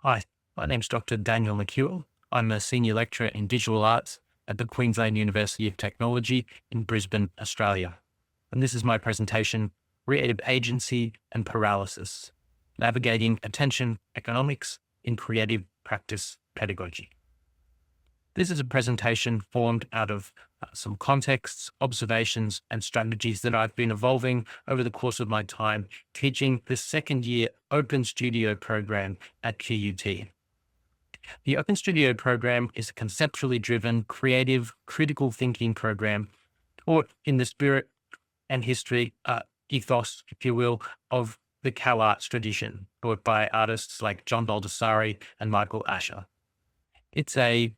Hi, my name's Dr. Daniel McKewen. I'm a senior lecturer in visual arts at the Queensland University of Technology in Brisbane, Australia. And this is my presentation, Creative Agency and Paralysis, Navigating Attention Economics in Creative Practice Pedagogy. This is a presentation formed out of some contexts, observations, and strategies that I've been evolving over the course of my time teaching the second year Open Studio program at QUT. The Open Studio program is a conceptually driven, creative, critical thinking program taught in the spirit and history, ethos, if you will, of the CalArts tradition, taught by artists like John Baldessari and Michael Asher. It's a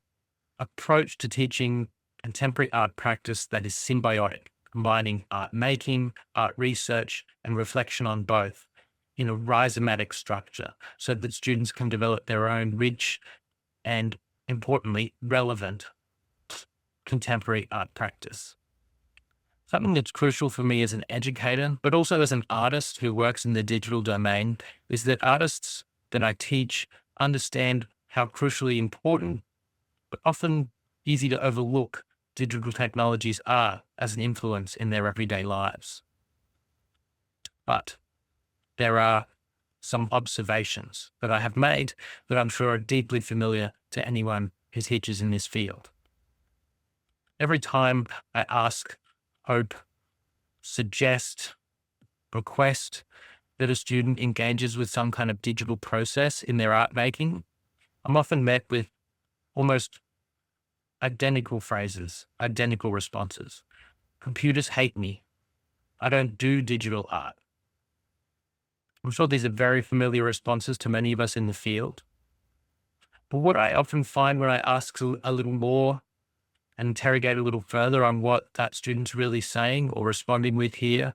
approach to teaching contemporary art practice that is symbiotic, combining art making, art research, and reflection on both in a rhizomatic structure so that students can develop their own rich and, importantly, relevant contemporary art practice. Something that's crucial for me as an educator, but also as an artist who works in the digital domain, is that artists that I teach understand how crucially important but often easy to overlook digital technologies are as an influence in their everyday lives. But there are some observations that I have made that I'm sure are deeply familiar to anyone who teaches in this field. Every time I ask, hope, suggest, request that a student engages with some kind of digital process in their art making, I'm often met with almost identical phrases, identical responses. Computers hate me. I don't do digital art. I'm sure these are very familiar responses to many of us in the field. But what I often find when I ask a little more and interrogate a little further on what that student's really saying or responding with here,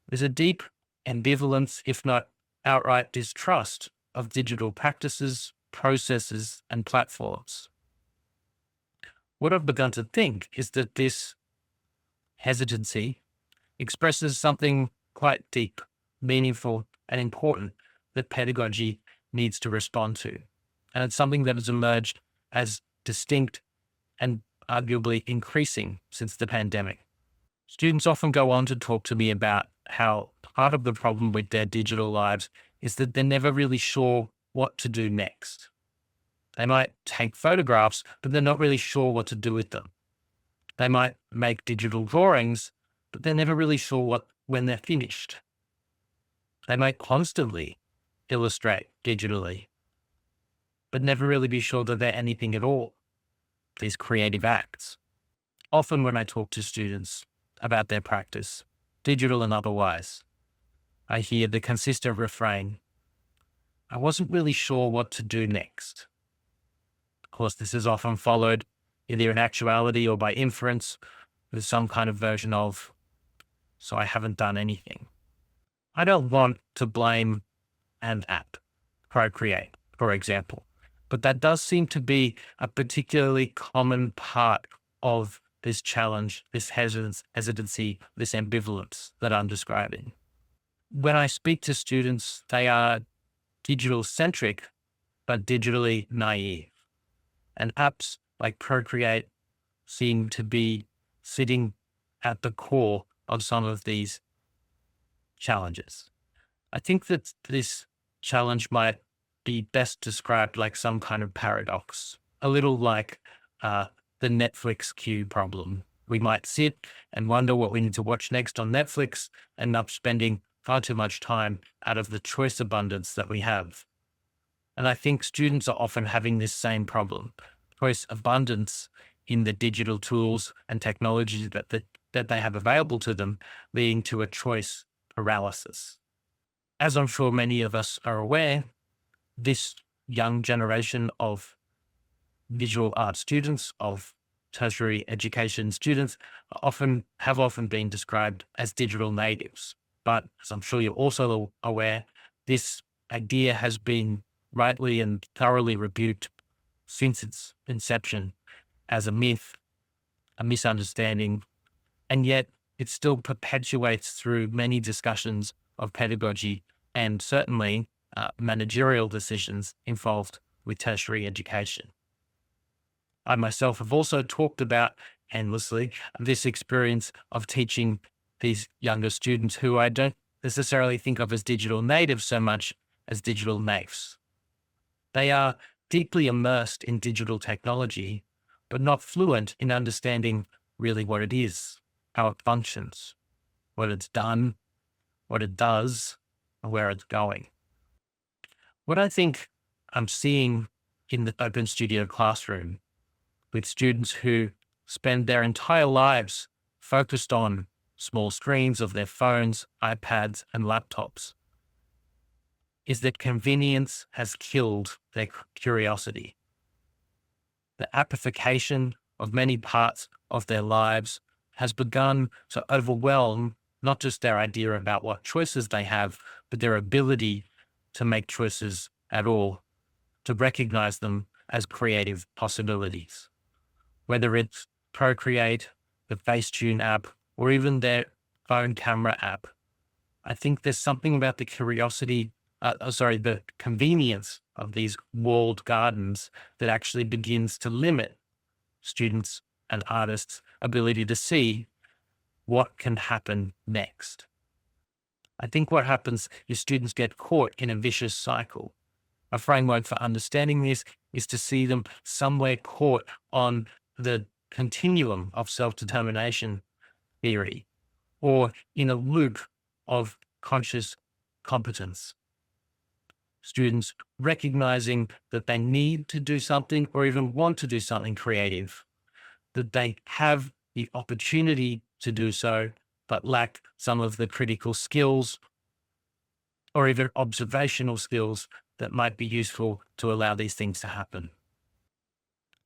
there's a deep ambivalence, if not outright distrust of digital practices, processes, and platforms. What I've begun to think is that this hesitancy expresses something quite deep, meaningful, and important that pedagogy needs to respond to. And it's something that has emerged as distinct and arguably increasing since the pandemic. Students often go on to talk to me about how part of the problem with their digital lives is that they're never really sure what to do next. They might take photographs, but they're not really sure what to do with them. They might make digital drawings, but they're never really sure when they're finished. They might constantly illustrate digitally, but never really be sure that they're anything at all, these creative acts. Often when I talk to students about their practice, digital and otherwise, I hear the consistent refrain, I wasn't really sure what to do next. Of course, this is often followed either in actuality or by inference with some kind of version of, so I haven't done anything. I don't want to blame an app, Procreate, for example, but that does seem to be a particularly common part of this challenge, this hesitancy, this ambivalence that I'm describing. When I speak to students, they are digital centric, but digitally naive. And apps like Procreate seem to be sitting at the core of some of these challenges. I think that this challenge might be best described like some kind of paradox, a little like the Netflix queue problem. We might sit and wonder what we need to watch next on Netflix, and end up spending far too much time out of the choice abundance that we have. And I think students are often having this same problem, choice abundance in the digital tools and technologies that they have available to them, leading to a choice paralysis. As I'm sure many of us are aware, this young generation of visual art students, of tertiary education students, have often been described as digital natives. But as I'm sure you're also aware, this idea has been rightly and thoroughly rebuked since its inception as a myth, a misunderstanding, and yet it still perpetuates through many discussions of pedagogy and certainly managerial decisions involved with tertiary education. I myself have also talked about endlessly this experience of teaching these younger students who I don't necessarily think of as digital natives so much as digital natives. They are deeply immersed in digital technology, but not fluent in understanding really what it is, how it functions, what it's done, what it does, and where it's going. What I think I'm seeing in the Open Studio classroom with students who spend their entire lives focused on small screens of their phones, iPads, and laptops is that convenience has killed their curiosity. The appification of many parts of their lives has begun to overwhelm not just their idea about what choices they have, but their ability to make choices at all, to recognize them as creative possibilities. Whether it's Procreate, the Facetune app, or even their phone camera app, I think there's something about the the convenience of these walled gardens that actually begins to limit students and artists' ability to see what can happen next. I think what happens is students get caught in a vicious cycle. A framework for understanding this is to see them somewhere caught on the continuum of self-determination theory or in a loop of conscious competence. Students recognizing that they need to do something or even want to do something creative, that they have the opportunity to do so, but lack some of the critical skills or even observational skills that might be useful to allow these things to happen.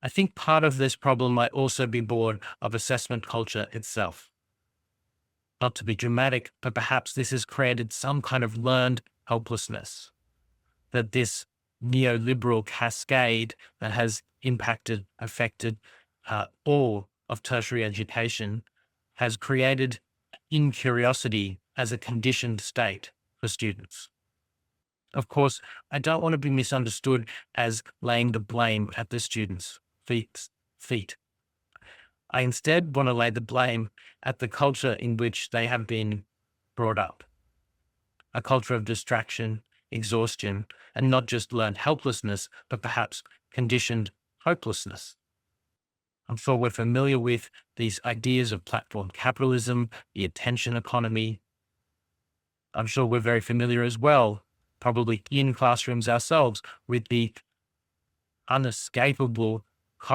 I think part of this problem might also be born of assessment culture itself. Not to be dramatic, but perhaps this has created some kind of learned helplessness, that this neoliberal cascade that has affected all of tertiary education has created incuriosity as a conditioned state for students. Of course, I don't want to be misunderstood as laying the blame at the students' feet. I instead want to lay the blame at the culture in which they have been brought up. A culture of distraction, exhaustion, and not just learned helplessness, but perhaps conditioned hopelessness. I'm sure we're familiar with these ideas of platform capitalism, the attention economy. I'm sure we're very familiar as well, probably in classrooms ourselves, with the unescapable,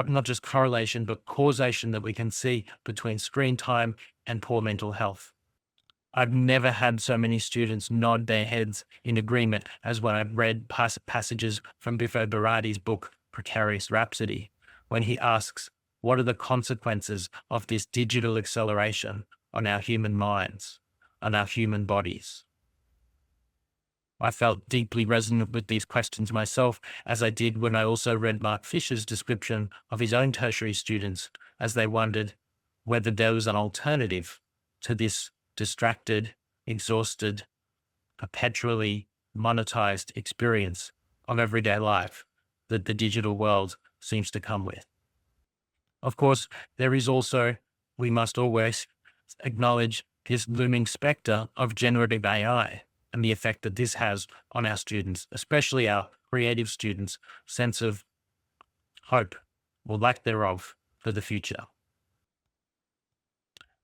not just correlation, but causation that we can see between screen time and poor mental health. I've never had so many students nod their heads in agreement as when I've read passages from Biffo Berardi's book, Precarious Rhapsody, when he asks, what are the consequences of this digital acceleration on our human minds, on our human bodies? I felt deeply resonant with these questions myself, as I did when I also read Mark Fisher's description of his own tertiary students as they wondered whether there was an alternative to this distracted, exhausted, perpetually monetized experience of everyday life that the digital world seems to come with. Of course, there is also, we must always acknowledge this looming specter of generative AI and the effect that this has on our students, especially our creative students' sense of hope or lack thereof for the future.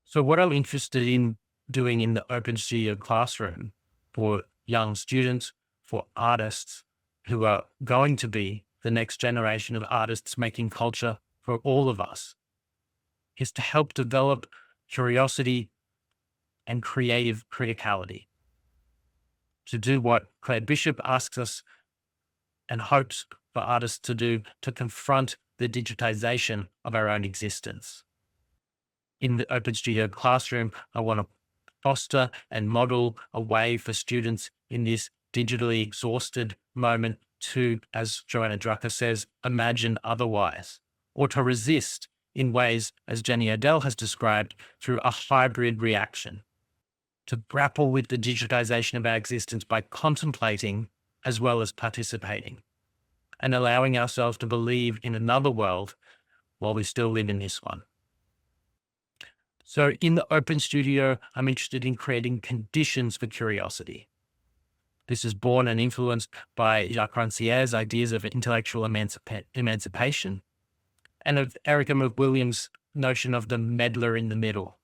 So what I'm interested in doing in the Open Studio classroom for young students, for artists who are going to be the next generation of artists making culture for all of us, is to help develop curiosity and creative criticality. To do what Claire Bishop asks us and hopes for artists to do, to confront the digitization of our own existence. In the Open Studio classroom, I want to foster and model a way for students in this digitally exhausted moment to, as Joanna Drucker says, imagine otherwise, or to resist in ways, as Jenny Odell has described, through a hybrid reaction. To grapple with the digitization of our existence by contemplating as well as participating, and allowing ourselves to believe in another world while we still live in this one. So in the Open Studio, I'm interested in creating conditions for curiosity. This is born and influenced by Jacques Rancière's ideas of intellectual emancipation and of Erica McWilliams' notion of the meddler in the middle.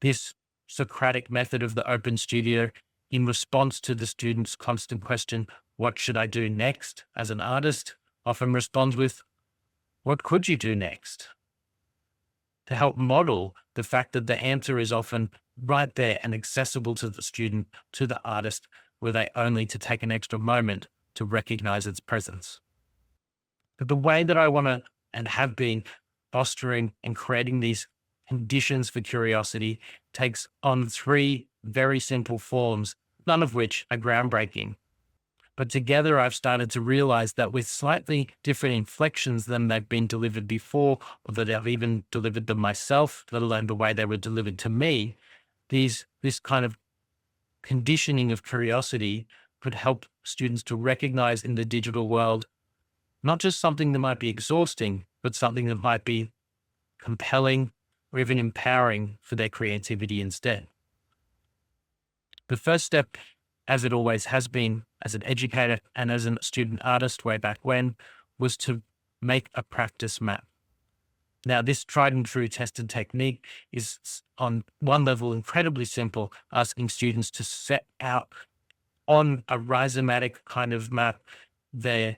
This Socratic method of the Open Studio, in response to the student's constant question, what should I do next as an artist, often responds with, what could you do next? To help model the fact that the answer is often right there and accessible to the student, to the artist, were they only to take an extra moment to recognize its presence. But the way that I want to and have been fostering and creating these conditions for curiosity takes on three very simple forms, none of which are groundbreaking. But together I've started to realize that with slightly different inflections than they've been delivered before, or that I've even delivered them myself, let alone the way they were delivered to me, this kind of conditioning of curiosity could help students to recognize in the digital world, not just something that might be exhausting, but something that might be compelling or even empowering for their creativity instead. The first step, as it always has been, as an educator and as a student artist way back when, was to make a practice map. Now, this tried and true tested technique is on one level incredibly simple, asking students to set out on a rhizomatic kind of map their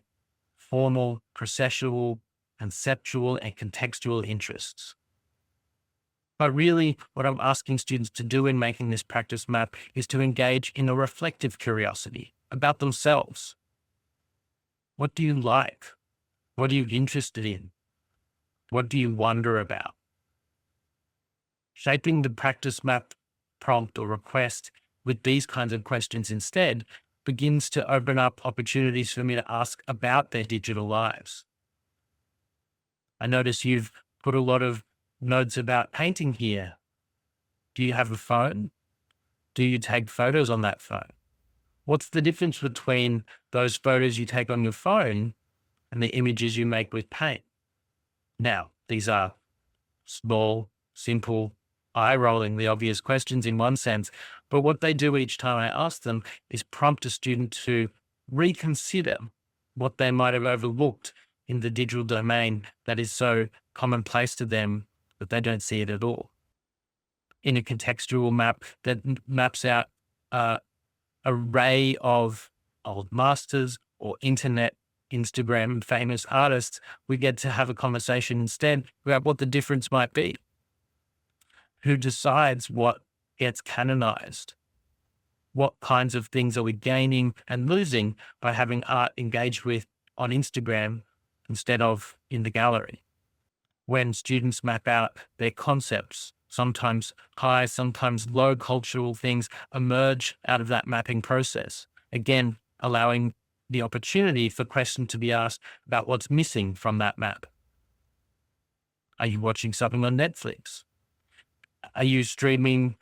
formal, processual, conceptual, and contextual interests. But really, what I'm asking students to do in making this practice map is to engage in a reflective curiosity about themselves. What do you like? What are you interested in? What do you wonder about? Shaping the practice map prompt or request with these kinds of questions instead begins to open up opportunities for me to ask about their digital lives. I notice you've put a lot of notes about painting here. Do you have a phone? Do you take photos on that phone? What's the difference between those photos you take on your phone and the images you make with paint? Now, these are small, simple, eye-rollingly obvious questions in one sense, but what they do each time I ask them is prompt a student to reconsider what they might have overlooked in the digital domain that is so commonplace to them that they don't see it at all. In a contextual map that maps out an array of old masters or internet, Instagram famous artists, we get to have a conversation instead about what the difference might be. Who decides what gets canonized? What kinds of things are we gaining and losing by having art engaged with on Instagram instead of in the gallery? When students map out their concepts, sometimes high, sometimes low cultural things emerge out of that mapping process. Again, allowing the opportunity for questions to be asked about what's missing from that map. Are you watching something on Netflix? Are you streaming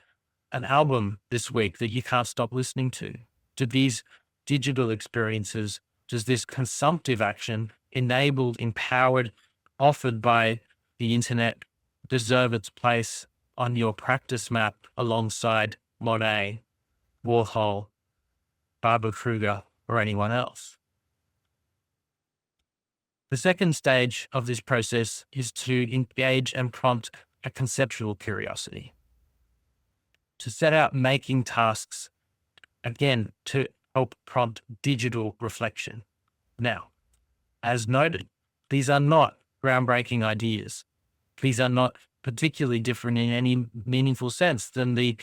an album this week that you can't stop listening to? Do these digital experiences, does this consumptive action enabled, empowered, offered by the internet deserve its place on your practice map alongside Monet, Warhol, Barbara Kruger, or anyone else? The second stage of this process is to engage and prompt a conceptual curiosity, to set out making tasks, again, to help prompt digital reflection. Now, as noted, these are not groundbreaking ideas. These are not particularly different in any meaningful sense than the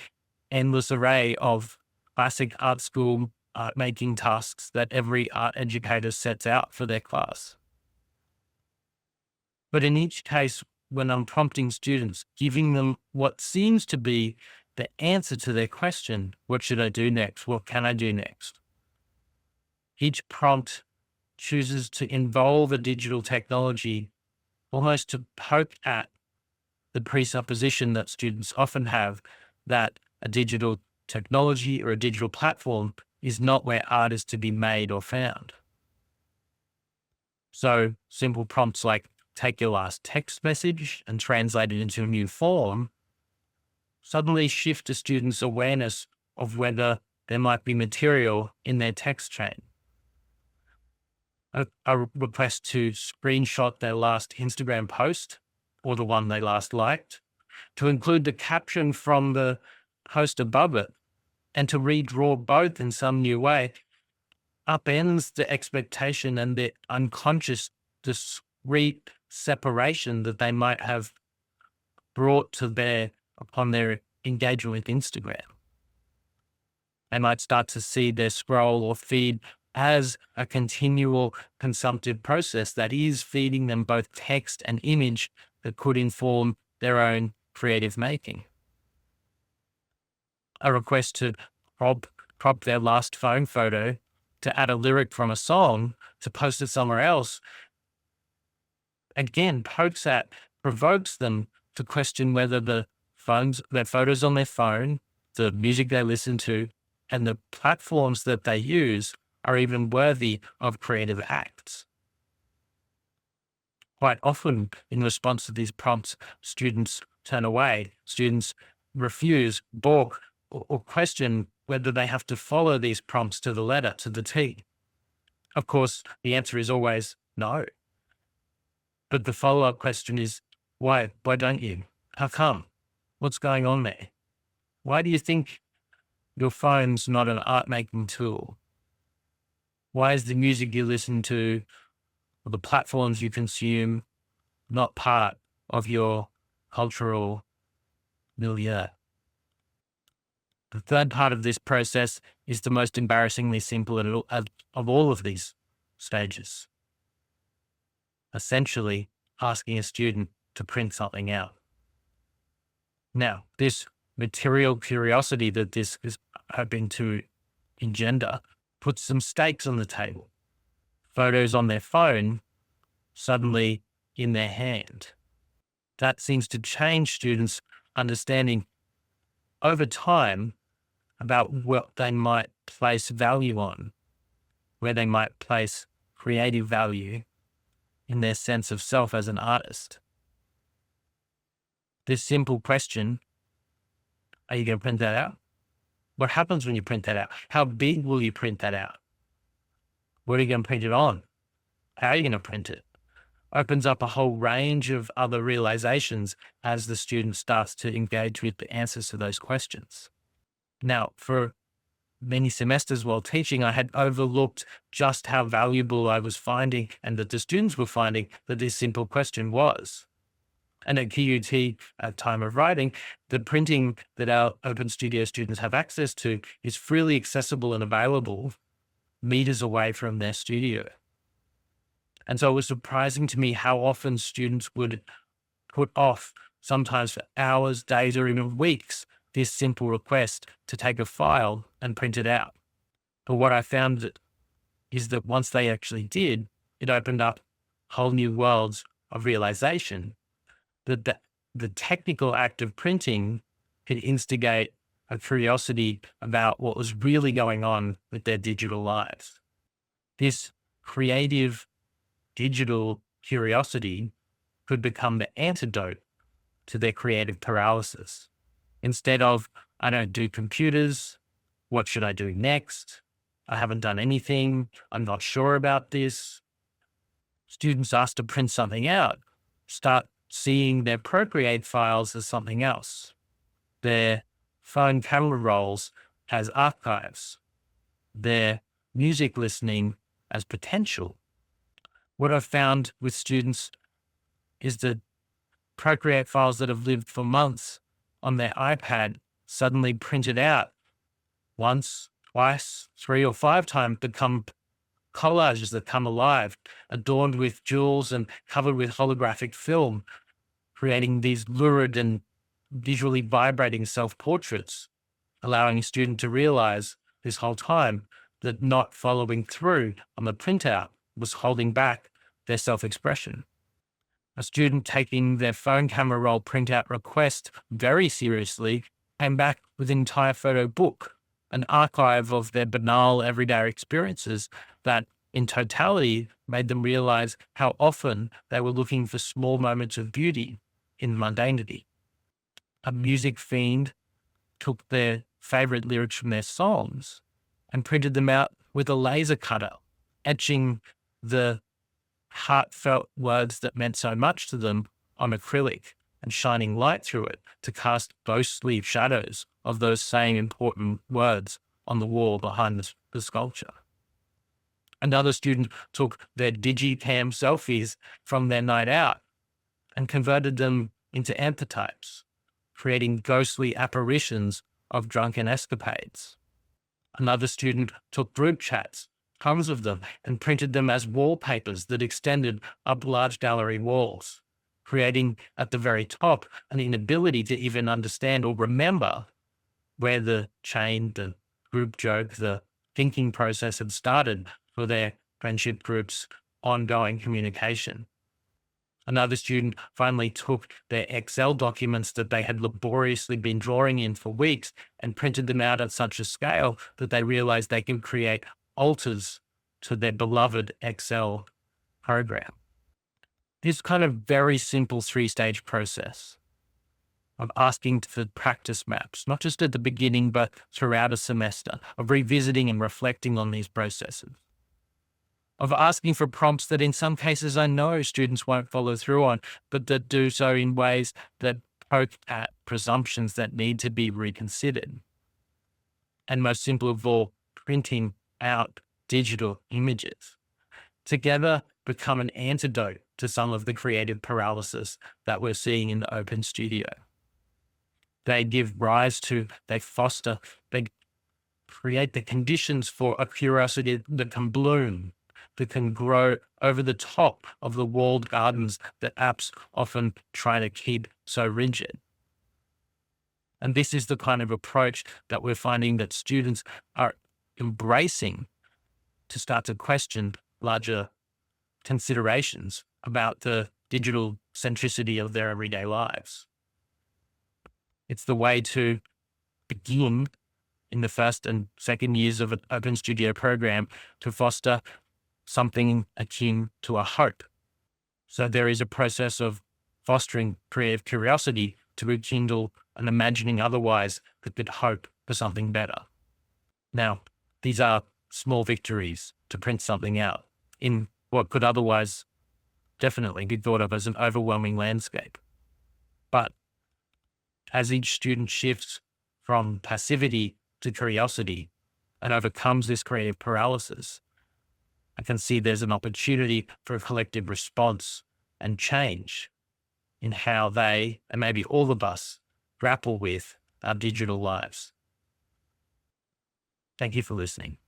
endless array of classic art school art making tasks that every art educator sets out for their class. But in each case, when I'm prompting students, giving them what seems to be the answer to their question, what should I do next? What can I do next? Each prompt chooses to involve a digital technology almost to poke at the presupposition that students often have that a digital technology or a digital platform is not where art is to be made or found. So simple prompts like take your last text message and translate it into a new form suddenly shift a student's awareness of whether there might be material in their text chain. A request to screenshot their last Instagram post or the one they last liked, to include the caption from the post above it, and to redraw both in some new way upends the expectation and the unconscious discrete separation that they might have brought to bear upon their engagement with Instagram. They might start to see their scroll or feed as a continual consumptive process that is feeding them both text and image that could inform their own creative making. A request to crop their last phone photo to add a lyric from a song to post it somewhere else, again, provokes them to question whether their photos on their phone, the music they listen to, and the platforms that they use are even worthy of creative acts. Quite often, in response to these prompts, students turn away, students refuse, balk, or question whether they have to follow these prompts to the letter, to the T. Of course, the answer is always no. But the follow-up question is, why? Why don't you? How come? What's going on there? Why do you think your phone's not an art-making tool? Why is the music you listen to or the platforms you consume not part of your cultural milieu? The third part of this process is the most embarrassingly simple of all of these stages. Essentially, asking a student to print something out. Now, this material curiosity that this is hoping to engender puts some stakes on the table. Photos on their phone, suddenly in their hand. That seems to change students' understanding over time about what they might place value on, where they might place creative value in their sense of self as an artist. This simple question, are you going to print that out? What happens when you print that out? How big will you print that out? What are you going to print it on? How are you going to print it? Opens up a whole range of other realizations as the student starts to engage with the answers to those questions. Now, for many semesters while teaching, I had overlooked just how valuable I was finding and that the students were finding that this simple question was. And at QUT, at time of writing, the printing that our Open Studio students have access to is freely accessible and available meters away from their studio. And so it was surprising to me how often students would put off, sometimes for hours, days, or even weeks, this simple request to take a file and print it out. But what I found is that once they actually did, it opened up whole new worlds of realization that the technical act of printing could instigate a curiosity about what was really going on with their digital lives. This creative digital curiosity could become the antidote to their creative paralysis. Instead of, I don't do computers, what should I do next? I haven't done anything, I'm not sure about this. Students asked to print something out, start seeing their Procreate files as something else, their phone camera rolls as archives, their music listening as potential. What I've found with students is that Procreate files that have lived for months on their iPad suddenly printed out once, twice, 3 or 5 times, become collages that come alive, adorned with jewels and covered with holographic film, creating these lurid and visually vibrating self-portraits, allowing a student to realize this whole time that not following through on the printout was holding back their self-expression. A student taking their phone camera roll printout request very seriously came back with an entire photo book an archive of their banal everyday experiences that in totality made them realize how often they were looking for small moments of beauty in mundanity. A music fiend took their favorite lyrics from their songs and printed them out with a laser cutter, etching the heartfelt words that meant so much to them on acrylic and shining light through it to cast ghostly shadows of those same important words on the wall behind the sculpture. Another student took their digicam selfies from their night out and converted them into anthrotypes, creating ghostly apparitions of drunken escapades. Another student took group chats, tons of them, and printed them as wallpapers that extended up large gallery walls, creating at the very top an inability to even understand or remember where the chain, the group joke, the thinking process had started for their friendship group's ongoing communication. Another student finally took their Excel documents that they had laboriously been drawing in for weeks and printed them out at such a scale that they realized they could create alters to their beloved Excel program. This kind of very simple three-stage process of asking for practice maps, not just at the beginning, but throughout a semester, of revisiting and reflecting on these processes, of asking for prompts that in some cases I know students won't follow through on, but that do so in ways that poke at presumptions that need to be reconsidered. And most simple of all, printing out digital images together become an antidote to some of the creative paralysis that we're seeing in the open studio. They give rise to, they foster, they create the conditions for a curiosity that can bloom, that can grow over the top of the walled gardens that apps often try to keep so rigid. And this is the kind of approach that we're finding that students are embracing to start to question larger considerations about the digital centricity of their everyday lives. It's the way to begin in the first and second years of an Open Studio program to foster something akin to a hope. So there is a process of fostering creative curiosity to rekindle an imagining otherwise that could hope for something better. Now, these are small victories to print something out in what could otherwise definitely be thought of as an overwhelming landscape. But as each student shifts from passivity to curiosity and overcomes this creative paralysis, I can see there's an opportunity for a collective response and change in how they, and maybe all of us, grapple with our digital lives. Thank you for listening.